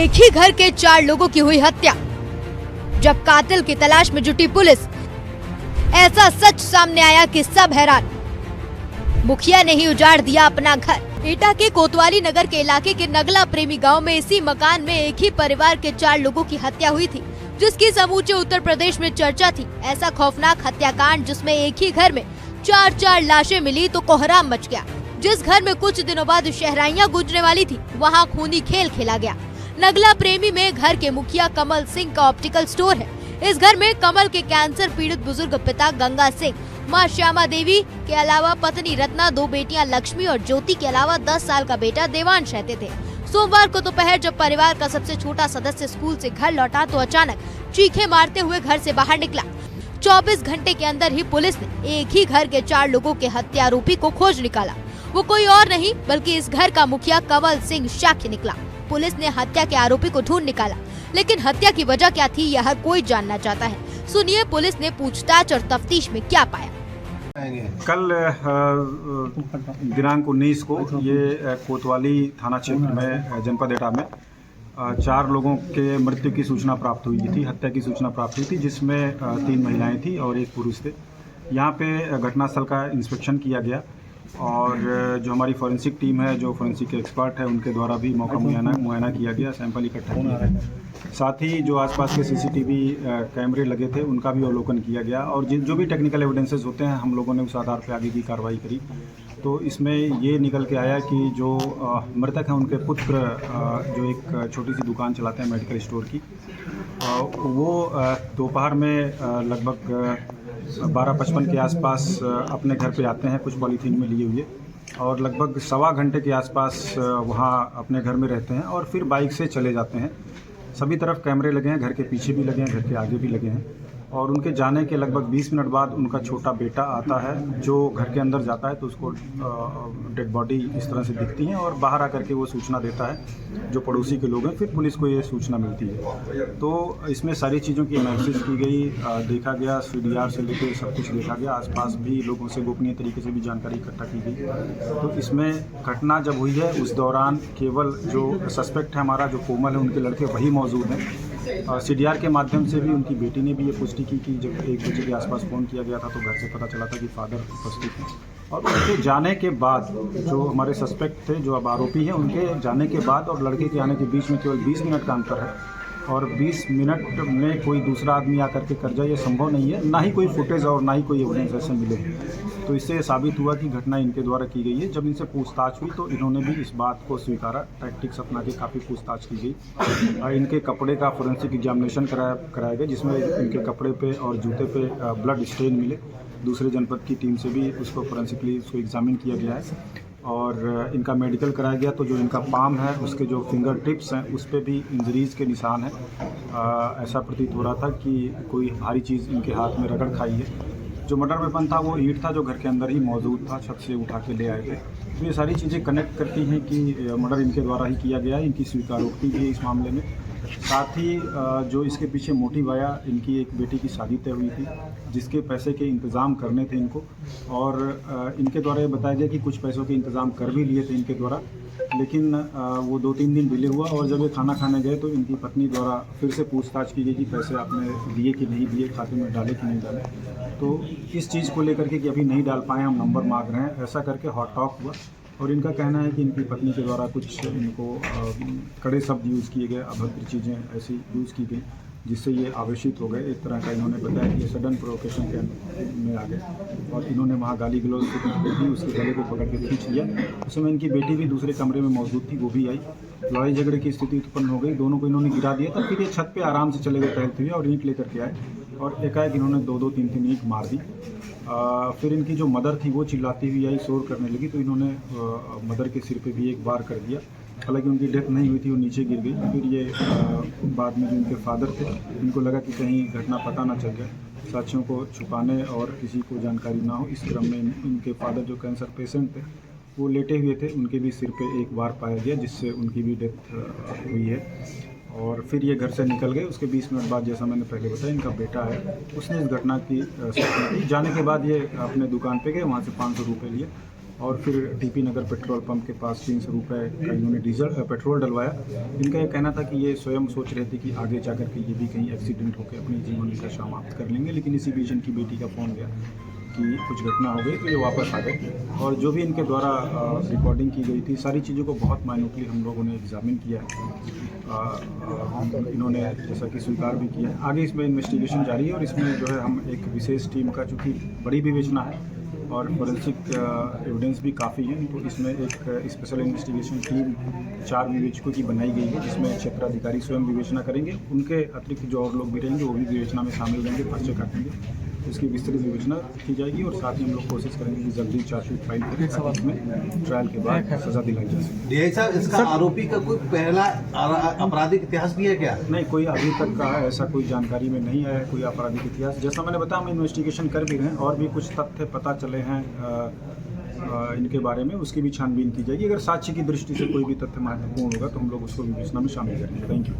एक ही घर के 4 लोगों की हुई हत्या। जब कातिल की तलाश में जुटी पुलिस, ऐसा सच सामने आया कि सब हैरान। मुखिया ने ही उजाड़ दिया अपना घर। एटा के कोतवाली नगर के इलाके के नगला प्रेमी गांव में इसी मकान में एक ही परिवार के 4 लोगों की हत्या हुई थी, जिसकी समूचे उत्तर प्रदेश में चर्चा थी। ऐसा खौफनाक हत्याकांड जिसमें एक ही घर में 4 लाशें मिली तो कोहराम मच गया। जिस घर में कुछ दिनों बाद शहराइयां गूंजने वाली थी, वहां खूनी खेल खेला गया। नगला प्रेमी में घर के मुखिया कमल सिंह का ऑप्टिकल स्टोर है। इस घर में कमल के कैंसर पीड़ित बुजुर्ग पिता गंगा सिंह, मां श्यामा देवी के अलावा पत्नी रत्ना, 2 बेटियां लक्ष्मी और ज्योति के अलावा 10 साल का बेटा देवांश रहते थे। सोमवार को दोपहर जब परिवार का सबसे छोटा सदस्य स्कूल से घर लौटा तो अचानक चीखें मारते हुए घर से बाहर निकला। 24 घंटे के अंदर ही पुलिस ने एक ही घर के 4 लोगों के हत्या आरोपी को खोज निकाला। वो कोई और नहीं बल्कि इस घर का मुखिया कमल सिंह शाक्य निकला। पुलिस ने हत्या के आरोपी को ढूंढ निकाला, लेकिन हत्या की वजह क्या थी यह हर कोई जानना चाहता है। सुनिए पुलिस ने पूछताछ और तफ्तीश में क्या पाया। कल दिनांक 19 को ये कोतवाली थाना क्षेत्र में जनपद एटा में 4 लोगों के मृत्यु की सूचना प्राप्त हुई थी, हत्या की सूचना प्राप्त हुई थी, जिसमें 3 महिलाएं थी और 1 पुरुष थे। यहाँ पे घटनास्थल का इंस्पेक्शन किया गया और जो हमारी फॉरेंसिक टीम है, जो फॉरेंसिक एक्सपर्ट है, उनके द्वारा भी मौका मुआयना किया गया, सैंपल इकट्ठा किया गया। साथ ही जो आसपास के सीसीटीवी कैमरे लगे थे उनका भी अवलोकन किया गया और जो भी टेक्निकल एविडेंसेस होते हैं हम लोगों ने उस आधार पर आगे की कार्रवाई करी। तो इसमें ये निकल के आया कि जो मृतक हैं उनके पुत्र जो एक छोटी सी दुकान चलाते हैं मेडिकल स्टोर की, वो दोपहर में लगभग 12:55 के आसपास अपने घर पे आते हैं कुछ पॉलीथीन में लिए हुए और लगभग 1.25 घंटे के आसपास वहाँ अपने घर में रहते हैं और फिर बाइक से चले जाते हैं। सभी तरफ कैमरे लगे हैं, घर के पीछे भी लगे हैं, घर के आगे भी लगे हैं और उनके जाने के लगभग 20 मिनट बाद उनका छोटा बेटा आता है जो घर के अंदर जाता है तो उसको डेड बॉडी इस तरह से दिखती है और बाहर आकर के वो सूचना देता है जो पड़ोसी के लोग हैं, फिर पुलिस को ये सूचना मिलती है। तो इसमें सारी चीज़ों की एनालिसिस की गई, देखा गया, CDR से लेकर सब कुछ देखा गया, आसपास भी लोगों से गोपनीय तरीके से भी जानकारी इकट्ठा की गई। तो इसमें घटना जब हुई है उस दौरान केवल जो सस्पेक्ट है हमारा, जो कोमल है, उनके लड़के वही मौजूद हैं। CDR के माध्यम से भी उनकी बेटी ने भी ये पुष्टि की कि जब 1 बजे के आसपास फ़ोन किया गया था तो घर से पता चला था कि फादर उपस्थित हैं। और उनके जाने के बाद जो हमारे सस्पेक्ट थे, जो अब आरोपी हैं, उनके जाने के बाद और लड़के के आने के बीच में केवल 20 मिनट का अंतर है और 20 मिनट में कोई दूसरा आदमी आकर के कर जाए ये संभव नहीं है, ना ही कोई फुटेज और ना ही कोई एविडेंस ऐसे मिले। तो इससे साबित हुआ कि घटना इनके द्वारा की गई है। जब इनसे पूछताछ हुई तो इन्होंने भी इस बात को स्वीकारा, टैक्टिक्स अपना के काफ़ी पूछताछ की गई। इनके कपड़े का फोरेंसिक एग्जामिनेशन कराया गया, जिसमें इनके कपड़े पे और जूते पे ब्लड स्टेन मिले। दूसरे जनपद की टीम से भी उसको फोरेंसिकली उसको एग्जामिन किया गया है और इनका मेडिकल कराया गया। तो जो इनका पाम है उसके जो फिंगर टिप्स हैं उस पर भी इंजरीज़ के निशान हैं। ऐसा प्रतीत हो रहा था कि कोई भारी चीज़ इनके हाथ में रगड़ खाई है। जो मर्डर वेपन था वो ईंट था जो घर के अंदर ही मौजूद था, छत से उठा के ले आए थे। तो ये सारी चीज़ें कनेक्ट करती हैं कि मर्डर इनके द्वारा ही किया गया है। इनकी स्वीकारोक्ति भी है इस मामले में। साथ ही जो इसके पीछे मोटिव आया, इनकी एक बेटी की शादी तय हुई थी जिसके पैसे के इंतज़ाम करने थे इनको और इनके द्वारा ये बताया गया कि कुछ पैसों के इंतज़ाम कर भी लिए थे इनके द्वारा, लेकिन वो 2-3 दिन डिले हुआ और जब ये खाना खाने गए तो इनकी पत्नी द्वारा फिर से पूछताछ की गई कि पैसे आपने दिए कि नहीं दिए, खाते में डाले कि नहीं डाले। तो इस चीज़ को लेकर के कि अभी नहीं डाल पाए, हम नंबर मांग रहे हैं, ऐसा करके हॉट टॉक हुआ और इनका कहना है कि इनकी पत्नी के द्वारा कुछ इनको कड़े शब्द यूज़ किए गए, अभद्र चीज़ें ऐसी यूज़ की गई जिससे ये आवेशित हो गए। एक तरह का इन्होंने बताया कि ये सडन प्रोवोकेशन के में आ गए और इन्होंने वहाँ गाली गलौज की, उसके गले को पकड़ के खींच लिया। उस समय इनकी बेटी भी दूसरे कमरे में मौजूद थी, वो भी आई। लड़ाई झगड़े की स्थिति उत्पन्न हो गई, दोनों को इन्होंने गिरा दिया था। फिर ये छत पे आराम से चले गए टहलते हुए और ईंट लेकर के आए और एकाएक इन्होंने 2-2, 3-3 ईंट मार दी। फिर इनकी जो मदर थी वो चिल्लाती हुई आई, शोर करने लगी, तो इन्होंने मदर के सिर पे भी एक बार कर दिया। हालांकि उनकी डेथ नहीं हुई थी, वो नीचे गिर गई। फिर ये बाद में जो इनके फादर थे इनको लगा कि कहीं घटना पता ना चल जाए, साथियों को छुपाने और किसी को जानकारी ना हो, इस क्रम में इनके फादर जो कैंसर पेशेंट थे वो लेटे हुए थे, उनके भी सिर पे एक बार पाया गया जिससे उनकी भी डेथ हुई है। और फिर ये घर से निकल गए। उसके 20 मिनट बाद, जैसा मैंने पहले बताया, इनका बेटा है, उसने इस घटना की सूचना दी। जाने के बाद ये अपने दुकान पे गए, वहाँ से 500 रुपये लिए और फिर टीपी नगर पेट्रोल पंप के पास 300 रुपये का इन्होंने पेट्रोल डलवाया। इनका ये कहना था कि ये स्वयं सोच रहे थे कि आगे जा कर के ये भी कहीं एक्सीडेंट होकर अपनी जीवन का समाप्त कर लेंगे, लेकिन इसी बीच इनकी बेटी का फ़ोन गया कि कुछ घटना हो गई, तो ये वापस आ गए। और जो भी इनके द्वारा रिकॉर्डिंग की गई थी, सारी चीज़ों को बहुत माइन्यूटली हम लोगों ने एग्जामिन किया है। इन्होंने जैसा कि स्वीकार भी किया है। आगे इसमें इन्वेस्टिगेशन जारी है और इसमें जो है हम एक विशेष टीम का, चूँकि बड़ी विवेचना है और फॉरेंसिक एविडेंस भी काफ़ी है, तो इसमें एक स्पेशल इन्वेस्टिगेशन टीम 4 विवेचकों की बनाई गई है, जिसमें क्षेत्राधिकारी स्वयं विवेचना करेंगे। उनके अतिरिक्त जो और लोग भी रहेंगे वो भी विवेचना में शामिल रहेंगे, पर्चे काटेंगे। उसकी विस्तृत विवेचना की जाएगी और साथ ही हम लोग कोशिश करेंगे कि जल्दी चार्जशीट फाइल करें, ताकि इसमें ट्रायल के बाद सजा दिलाई जा सके। डीआई साहब, इसका आरोपी का कोई पहला आपराधिक इतिहास भी है क्या? नहीं, कोई अभी तक का ऐसा कोई जानकारी में नहीं आया है कोई आपराधिक इतिहास। जैसा मैंने बताया, हम इन्वेस्टिगेशन कर भी रहे हैं और भी कुछ तथ्य पता चले हैं इनके बारे में, उसकी भी छानबीन की जाएगी। अगर साक्ष्य की दृष्टि से कोई भी तथ्य महत्वपूर्ण होगा तो हम लोग उसको विवेचना में शामिल करेंगे। Thank you.